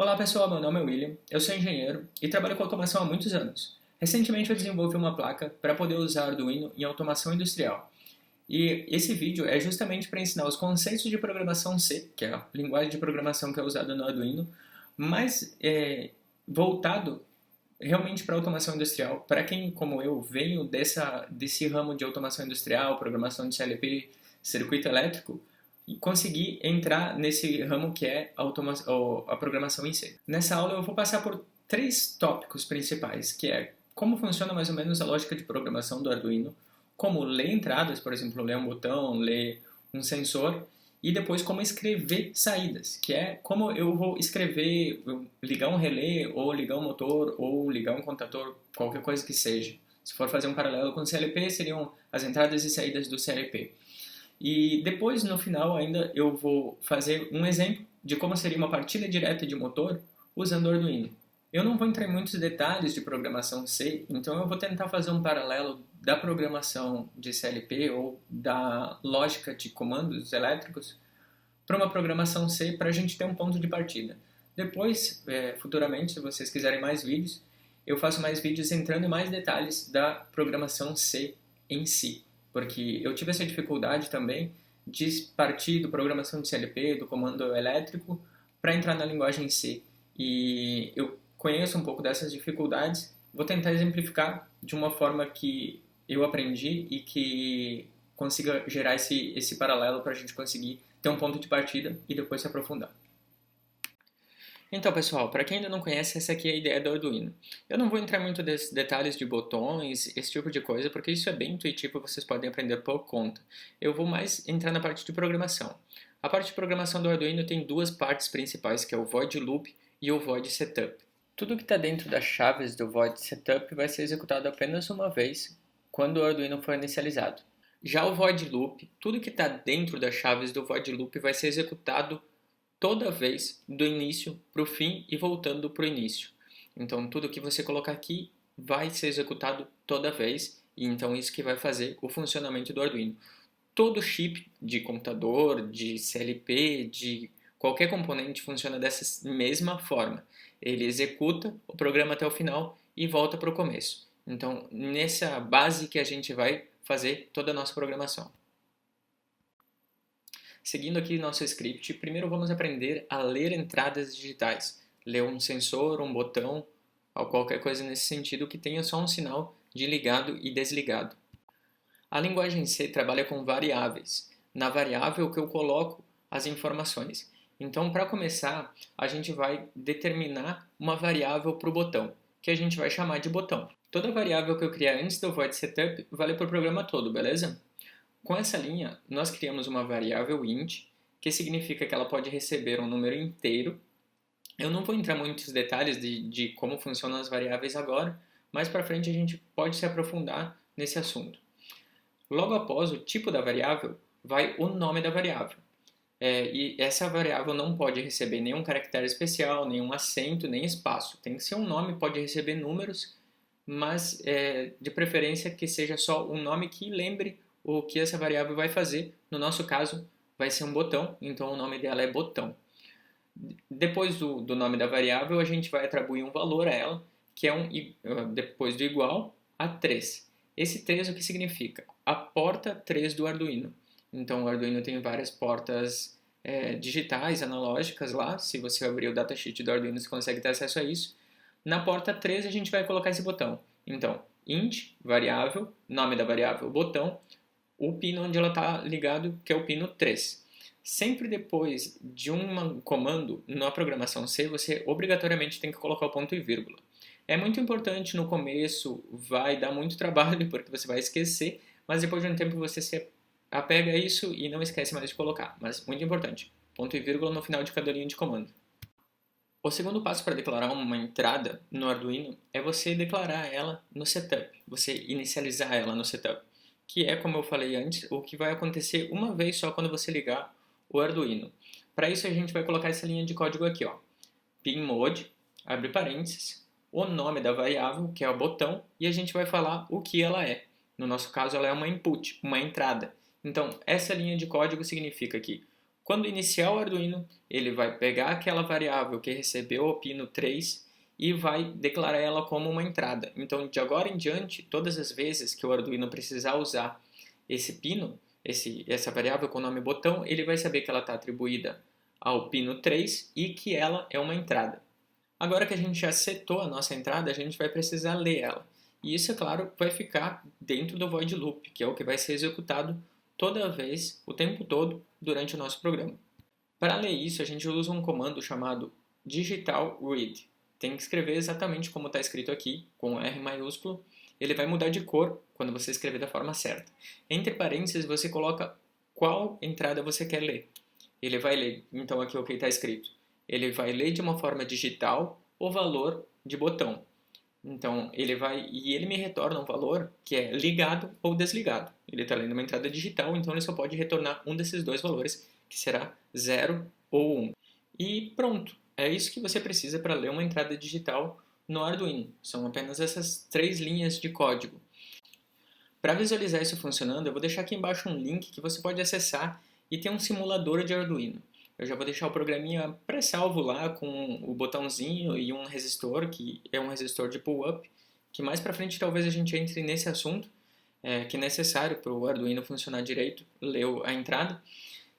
Olá pessoal, meu nome é William, eu sou engenheiro e trabalho com automação há muitos anos. Recentemente eu desenvolvi uma placa para poder usar Arduino em automação industrial. E esse vídeo é justamente para ensinar os conceitos de programação C, que é a linguagem de programação que é usada no Arduino, mas voltado realmente para automação industrial. Para quem, como eu, venho desse ramo de automação industrial, programação de CLP, circuito elétrico, e conseguir entrar nesse ramo que é a programação em C. Nessa aula eu vou passar por três tópicos principais, que é como funciona mais ou menos a lógica de programação do Arduino, como ler entradas, por exemplo, ler um botão, ler um sensor, e depois como escrever saídas, que é como eu vou escrever, ligar um relé, ou ligar um motor, ou ligar um contador, qualquer coisa que seja. Se for fazer um paralelo com o CLP, seriam as entradas e saídas do CLP. E depois, no final, ainda eu vou fazer um exemplo de como seria uma partida direta de motor usando o Arduino. Eu não vou entrar em muitos detalhes de programação C, então eu vou tentar fazer um paralelo da programação de CLP ou da lógica de comandos elétricos para uma programação C para a gente ter um ponto de partida. Depois, futuramente, se vocês quiserem mais vídeos, eu faço mais vídeos entrando em mais detalhes da programação C em si, porque eu tive essa dificuldade também de partir do programação de CLP, do comando elétrico, para entrar na linguagem C. E eu conheço um pouco dessas dificuldades, vou tentar exemplificar de uma forma que eu aprendi e que consiga gerar esse paralelo para a gente conseguir ter um ponto de partida e depois se aprofundar. Então, pessoal, para quem ainda não conhece, essa aqui é a ideia do Arduino. Eu não vou entrar muito nesses detalhes de botões, esse tipo de coisa, porque isso é bem intuitivo, vocês podem aprender por conta. Eu vou mais entrar na parte de programação. A parte de programação do Arduino tem duas partes principais, que é o void loop e o void setup. Tudo que está dentro das chaves do void setup vai ser executado apenas uma vez, quando o Arduino for inicializado. Já o void loop, tudo que está dentro das chaves do void loop vai ser executado toda vez do início para o fim e voltando para o início. Então tudo que você colocar aqui vai ser executado toda vez, e então isso que vai fazer o funcionamento do Arduino. Todo chip de computador, de CLP, de qualquer componente funciona dessa mesma forma. Ele executa o programa até o final e volta para o começo. Então nessa base que a gente vai fazer toda a nossa programação. Seguindo aqui nosso script, primeiro vamos aprender a ler entradas digitais. Ler um sensor, um botão, ou qualquer coisa nesse sentido que tenha só um sinal de ligado e desligado. A linguagem C trabalha com variáveis. Na variável que eu coloco as informações. Então, para começar, a gente vai determinar uma variável para o botão, que a gente vai chamar de botão. Toda variável que eu criar antes do void setup vale para o programa todo, beleza? Com essa linha, nós criamos uma variável int, que significa que ela pode receber um número inteiro. Eu não vou entrar em muitos detalhes de como funcionam as variáveis agora, mais para frente a gente pode se aprofundar nesse assunto. Logo após o tipo da variável, vai o nome da variável. E essa variável não pode receber nenhum caractere especial, nenhum acento, nem espaço. Tem que ser um nome, pode receber números, mas de preferência que seja só um nome que lembre o que essa variável vai fazer. No nosso caso, vai ser um botão, então o nome dela é botão. Depois do nome da variável, a gente vai atribuir um valor a ela, que é depois do igual a 3. Esse 3 o que significa? A porta 3 do Arduino. Então o Arduino tem várias portas digitais, analógicas lá. Se você abrir o datasheet do Arduino, você consegue ter acesso a isso. Na porta 3 a gente vai colocar esse botão. Então, int, variável, nome da variável, botão, o pino onde ela está ligado, que é o pino 3. Sempre depois de um comando na programação C, você obrigatoriamente tem que colocar o ponto e vírgula. É muito importante no começo, vai dar muito trabalho porque você vai esquecer, mas depois de um tempo você se apega a isso e não esquece mais de colocar. Mas muito importante, ponto e vírgula no final de cada linha de comando. O segundo passo para declarar uma entrada no Arduino é você declarar ela no setup, você inicializar ela no setup, que é, como eu falei antes, o que vai acontecer uma vez só quando você ligar o Arduino. Para isso a gente vai colocar essa linha de código aqui, ó. pinMode, abre parênteses, o nome da variável, que é o botão, e a gente vai falar o que ela é. No nosso caso, ela é uma input, uma entrada. Então, essa linha de código significa que Quando iniciar o Arduino, ele vai pegar aquela variável que recebeu o pino 3 e vai declarar ela como uma entrada. Então, de agora em diante, todas as vezes que o Arduino precisar usar esse pino, essa variável com o nome botão, ele vai saber que ela está atribuída ao pino 3 e que ela é uma entrada. Agora que a gente já setou a nossa entrada, a gente vai precisar ler ela. E isso, é claro, vai ficar dentro do void loop, que é o que vai ser executado toda vez, o tempo todo, durante o nosso programa. Para ler isso, a gente usa um comando chamado digital read. Tem que escrever exatamente como está escrito aqui, com R maiúsculo. Ele vai mudar de cor quando você escrever da forma certa. Entre parênteses, você coloca qual entrada você quer ler. Ele vai ler, então aqui o que está escrito. Ele vai ler de uma forma digital o valor de botão. Então, ele me retorna um valor que é ligado ou desligado. Ele está lendo uma entrada digital, então ele só pode retornar um desses dois valores, que será 0 ou 1. E pronto, é isso que você precisa para ler uma entrada digital no Arduino. São apenas essas 3 linhas de código. Para visualizar isso funcionando, eu vou deixar aqui embaixo um link que você pode acessar e tem um simulador de Arduino. Eu já vou deixar o programinha pré-salvo lá com o botãozinho e um resistor, que é um resistor de pull-up, que mais para frente talvez a gente entre nesse assunto, que é necessário para o Arduino funcionar direito, ler a entrada.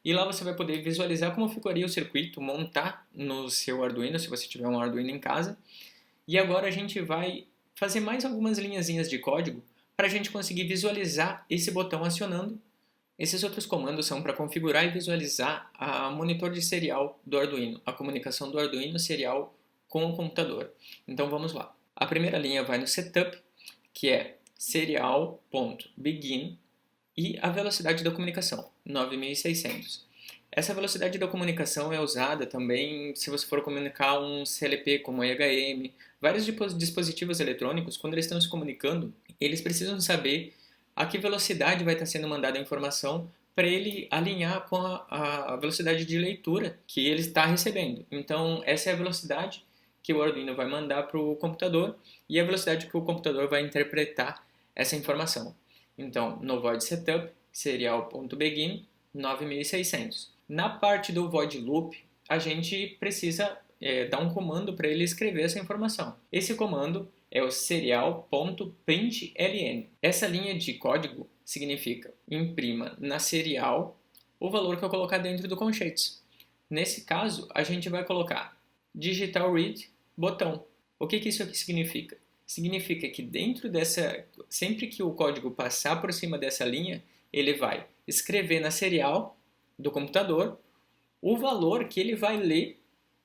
E lá você vai poder visualizar como ficaria o circuito, montar no seu Arduino, se você tiver um Arduino em casa. E agora a gente vai fazer mais algumas linhazinhas de código para a gente conseguir visualizar esse botão acionando. Esses outros comandos são para configurar e visualizar a monitor de serial do Arduino, a comunicação do Arduino serial com o computador. Então vamos lá. A primeira linha vai no setup, que é serial.begin, e a velocidade da comunicação, 9600. Essa velocidade da comunicação é usada também se você for comunicar um CLP como EHM. Vários dispositivos eletrônicos, quando eles estão se comunicando, eles precisam saber a que velocidade vai estar sendo mandada a informação para ele alinhar com a velocidade de leitura que ele está recebendo. Então, essa é a velocidade que o Arduino vai mandar para o computador e a velocidade que o computador vai interpretar essa informação. Então, no void setup, serial.begin, 9600. Na parte do void loop, a gente precisa dar um comando para ele escrever essa informação. Esse comando é o serial.println. Essa linha de código significa imprima na serial o valor que eu colocar dentro do conchetes. Nesse caso, a gente vai colocar digital read botão. O que isso aqui significa? Significa que dentro dessa, sempre que o código passar por cima dessa linha, ele vai escrever na serial do computador o valor que ele vai ler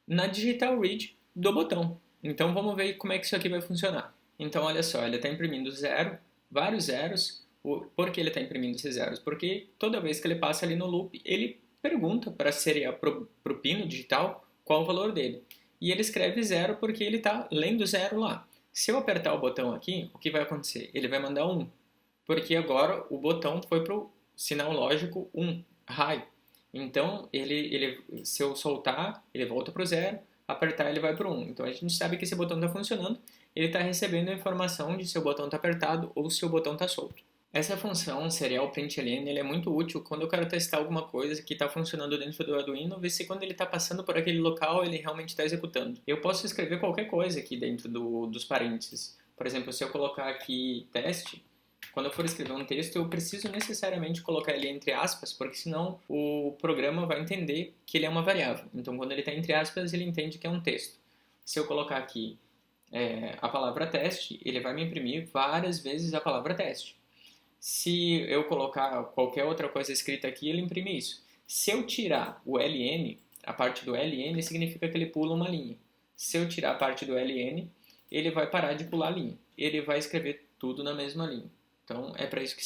na digital read do botão. Então vamos ver como é que isso aqui vai funcionar. Então olha só, ele está imprimindo zero, vários zeros. Por que ele está imprimindo esses zeros? Porque toda vez que ele passa ali no loop, ele pergunta para o pino digital qual o valor dele. E ele escreve zero porque ele está lendo zero lá. Se eu apertar o botão aqui, o que vai acontecer? Ele vai mandar 1, porque agora o botão foi para o sinal lógico 1, high. Então, se eu soltar, ele volta para o 0, apertar ele vai para o 1. Então, a gente sabe que esse botão está funcionando, ele está recebendo a informação de se o botão está apertado ou se o botão está solto. Essa função serial.println é muito útil quando eu quero testar alguma coisa que está funcionando dentro do Arduino, ver se quando ele está passando por aquele local ele realmente está executando. Eu posso escrever qualquer coisa aqui dentro dos parênteses. Por exemplo, se eu colocar aqui teste, quando eu for escrever um texto, eu preciso necessariamente colocar ele entre aspas, porque senão o programa vai entender que ele é uma variável. Então, quando ele está entre aspas, ele entende que é um texto. Se eu colocar aqui a palavra teste, ele vai me imprimir várias vezes a palavra teste. Se eu colocar qualquer outra coisa escrita aqui, ele imprime isso. Se eu tirar o ln, a parte do ln significa que ele pula uma linha. Se eu tirar a parte do ln, ele vai parar de pular a linha. Ele vai escrever tudo na mesma linha. Então, é para isso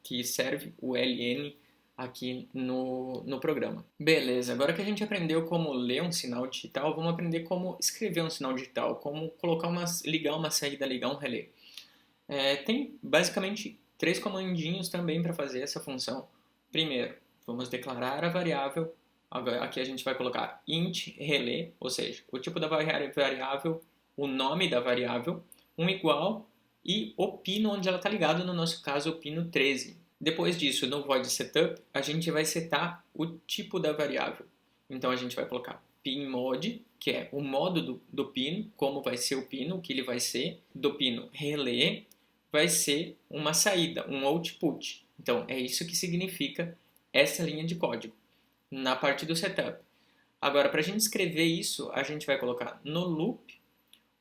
que serve o ln aqui no programa. Beleza, agora que a gente aprendeu como ler um sinal digital, vamos aprender como escrever um sinal digital, como ligar uma saída, ligar um relé. Tem basicamente 3 comandinhos também para fazer essa função. Primeiro, vamos declarar a variável. Aqui a gente vai colocar int relé, ou seja, o tipo da variável, o nome da variável, um igual e o pino onde ela está ligada, no nosso caso o pino 13. Depois disso, no void setup, a gente vai setar o tipo da variável. Então a gente vai colocar pinMod, que é o modo do pino, como vai ser o pino, o que ele vai ser. Do pino relé vai ser uma saída, um output. Então é isso que significa essa linha de código na parte do setup. Agora, para a gente escrever isso, a gente vai colocar no loop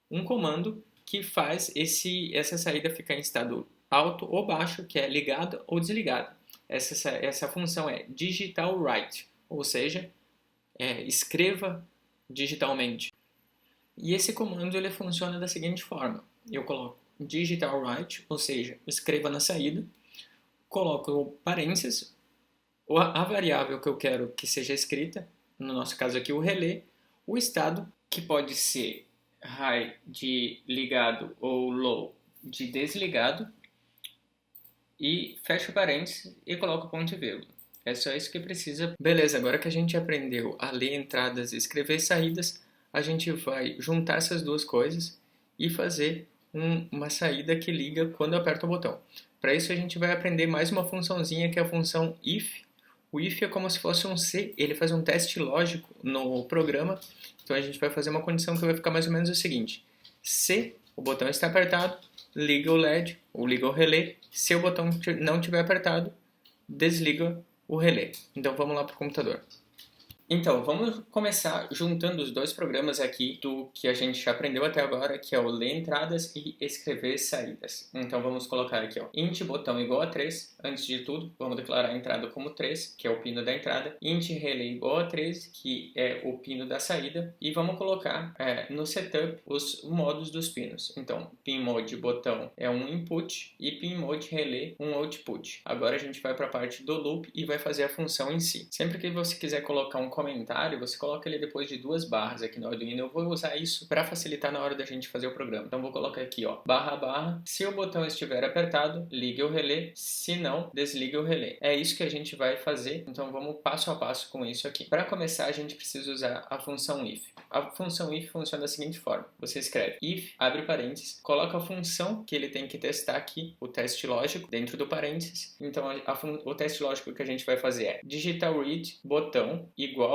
um comando que faz essa saída ficar em estado alto ou baixo, que é ligado ou desligado. Essa função é digital write, ou seja, escreva digitalmente. E esse comando ele funciona da seguinte forma: eu coloco digital write, ou seja, escreva na saída, coloco parênteses, a variável que eu quero que seja escrita, no nosso caso aqui o relé, o estado, que pode ser high de ligado ou low de desligado, e fecho parênteses e coloco ponto e vírgula. É só isso que precisa. Beleza, agora que a gente aprendeu a ler entradas e escrever saídas, a gente vai juntar essas duas coisas e fazer uma saída que liga quando eu aperto o botão. Para isso a gente vai aprender mais uma funçãozinha que é a função if. O if é como se fosse um C, ele faz um teste lógico no programa. Então a gente vai fazer uma condição que vai ficar mais ou menos o seguinte: se o botão está apertado, liga o LED, ou liga o relé. Se o botão não estiver apertado, desliga o relé. Então vamos lá para o computador. Então, vamos começar juntando os dois programas aqui do que a gente já aprendeu até agora, que é o ler entradas e escrever saídas. Então vamos colocar aqui, ó, int botão igual a 3. Antes de tudo, vamos declarar a entrada como 3, que é o pino da entrada. Int relé igual a 13, que é o pino da saída. E vamos colocar no setup os modos dos pinos. Então, pinMod botão é um input e pinMod relé um output. Agora a gente vai para a parte do loop e vai fazer a função em si. Sempre que você quiser colocar um comentário, você coloca ele depois de 2 barras aqui no Arduino. Eu vou usar isso para facilitar na hora da gente fazer o programa. Então vou colocar aqui, ó, barra barra. Se o botão estiver apertado, ligue o relé. Se não, desligue o relé. É isso que a gente vai fazer. Então vamos passo a passo com isso aqui. Para começar, a gente precisa usar a função if. A função if funciona da seguinte forma: você escreve if, abre parênteses, coloca a função que ele tem que testar aqui, o teste lógico, dentro do parênteses. Então o teste lógico que a gente vai fazer é digital read botão igual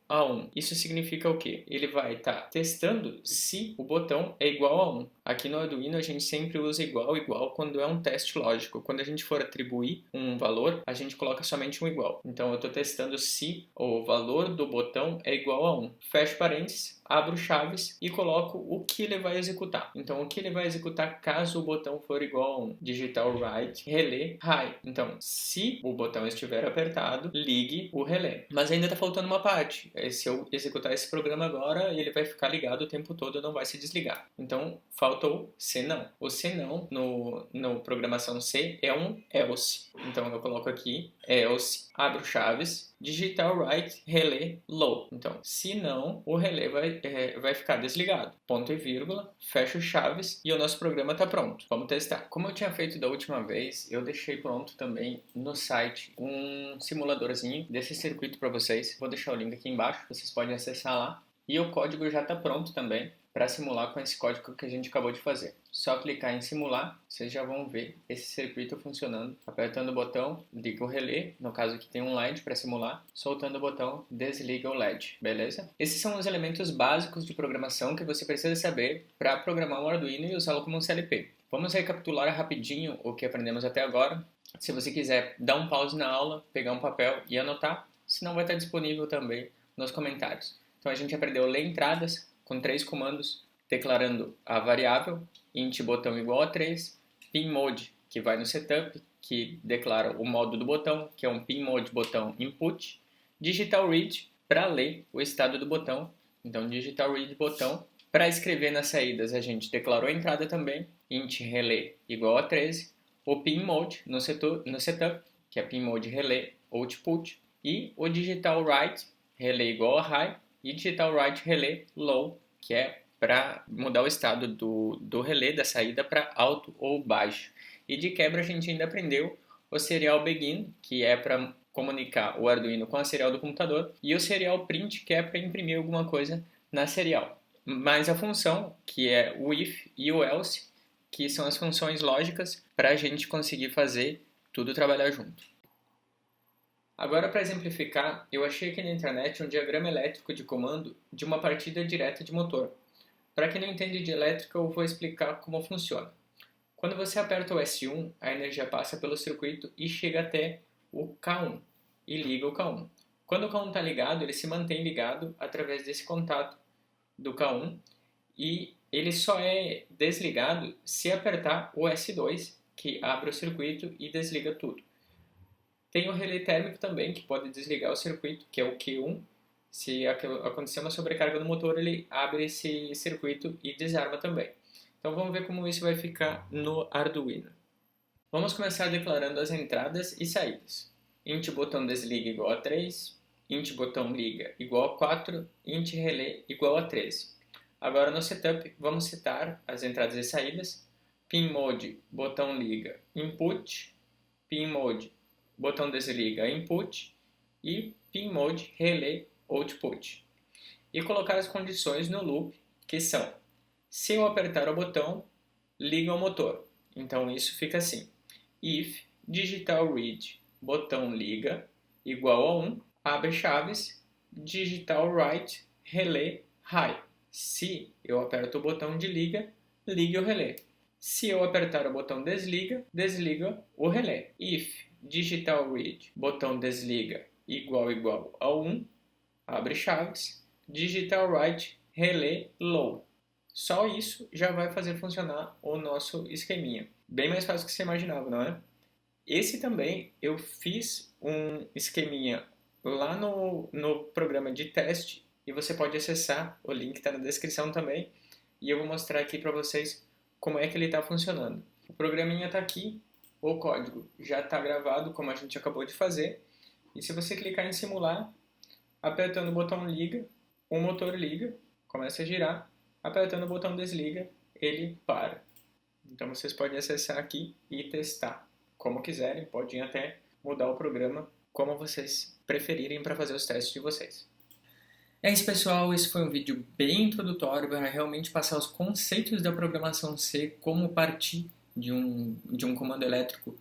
a 1. Isso significa o quê? Ele vai estar testando se o botão é igual a 1. Aqui no Arduino a gente sempre usa igual quando é um teste lógico. Quando a gente for atribuir um valor, a gente coloca somente um igual. Então eu estou testando se o valor do botão é igual a 1. Fecho parênteses, abro chaves e coloco o que ele vai executar. Então o que ele vai executar caso o botão for igual a 1. Digital write relé high. Então se o botão estiver apertado, ligue o relé. Mas ainda está faltando uma parte. Se eu executar esse programa agora, ele vai ficar ligado o tempo todo, não vai se desligar. Então faltou senão. O senão no programação C é um else. Então eu coloco aqui else, abro chaves, digital write relé low. Então se não, o relé vai ficar desligado. Ponto e vírgula, fecho chaves e o nosso programa está pronto. Vamos testar. Como eu tinha feito da última vez, eu deixei pronto também no site um simuladorzinho desse circuito para vocês. Vou deixar o link aqui embaixo, vocês podem acessar lá. E o código já está pronto também para simular com esse código que a gente acabou de fazer. Só clicar em simular, vocês já vão ver esse circuito funcionando. Apertando o botão, liga o relé, no caso aqui tem um LED para simular. Soltando o botão, desliga o LED, beleza? Esses são os elementos básicos de programação que você precisa saber para programar um Arduino e usá-lo como um CLP. Vamos recapitular rapidinho o que aprendemos até agora. Se você quiser dar um pause na aula, pegar um papel e anotar, senão vai estar disponível também nos comentários. Então a gente aprendeu ler entradas com 3 comandos, declarando a variável, int botão igual a 3, pinMod, que vai no setup, que declara o modo do botão, que é um pinMod botão input, digital read, para ler o estado do botão, então digital read botão. Para escrever nas saídas, a gente declarou a entrada também, int relé igual a 13, o pinMod no setup, que é pinMod relé output, e o digital write relé igual a high, e digital write relé low, que é para mudar o estado do relé da saída para alto ou baixo. E de quebra a gente ainda aprendeu o serial begin, que é para comunicar o Arduino com a serial do computador, e o serial print, que é para imprimir alguma coisa na serial. Mas a função, que é o if e o else, que são as funções lógicas para a gente conseguir fazer tudo trabalhar junto. Agora, para exemplificar, eu achei aqui na internet um diagrama elétrico de comando de uma partida direta de motor. Para quem não entende de elétrica, eu vou explicar como funciona. Quando você aperta o S1, a energia passa pelo circuito e chega até o K1 e liga o K1. Quando o K1 está ligado, ele se mantém ligado através desse contato do K1 e ele só é desligado se apertar o S2, que abre o circuito e desliga tudo. Tem o relé térmico também, que pode desligar o circuito, que é o Q1. Se acontecer uma sobrecarga no motor, ele abre esse circuito e desarma também. Então vamos ver como isso vai ficar no Arduino. Vamos começar declarando as entradas e saídas. Int botão desliga igual a 3, int botão liga igual a 4, int relé igual a 13. Agora no setup vamos setar as entradas e saídas. Pin mode, botão liga, input, pin mode, botão desliga, input e pin mode, relé, output. E colocar as condições no loop, que são: se eu apertar o botão, liga o motor. Então isso fica assim: if digital read, botão liga, igual a 1, abre chaves, digital write, relé, high. Se eu aperto o botão de liga, ligue o relé. Se eu apertar o botão desliga, desliga o relé. If digital read, botão desliga, igual a 1, abre chaves, digital write, relé, low. Só isso já vai fazer funcionar o nosso esqueminha. Bem mais fácil do que você imaginava, não é? Esse também eu fiz um esqueminha lá no programa de teste e você pode acessar, o link está na descrição também, e eu vou mostrar aqui para vocês como é que ele está funcionando. O programinha está aqui, o código já está gravado, como a gente acabou de fazer, e se você clicar em simular, apertando o botão liga, o motor liga, começa a girar, apertando o botão desliga, ele para. Então vocês podem acessar aqui e testar como quiserem, podem até mudar o programa como vocês preferirem para fazer os testes de vocês. É isso, pessoal, esse foi um vídeo bem introdutório para realmente passar os conceitos da programação C, como partir de um comando elétrico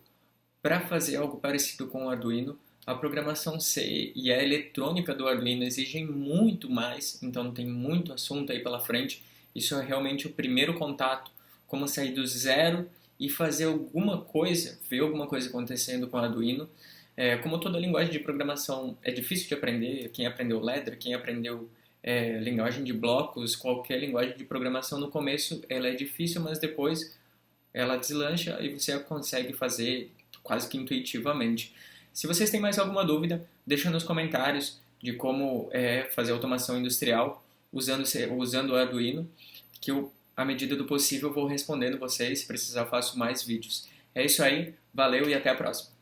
para fazer algo parecido com o Arduino. A programação C e a eletrônica do Arduino exigem muito mais, então tem muito assunto aí pela frente. Isso é realmente o primeiro contato, como sair do zero e fazer alguma coisa, ver alguma coisa acontecendo com o Arduino. Como toda linguagem de programação é difícil de aprender, quem aprendeu Ladder, quem aprendeu linguagem de blocos, qualquer linguagem de programação no começo ela é difícil, mas depois ela deslancha e você consegue fazer quase que intuitivamente. Se vocês têm mais alguma dúvida, deixa nos comentários de como fazer automação industrial usando o Arduino, que eu, à medida do possível, vou respondendo vocês. Se precisar, faço mais vídeos. É isso aí, valeu e até a próxima!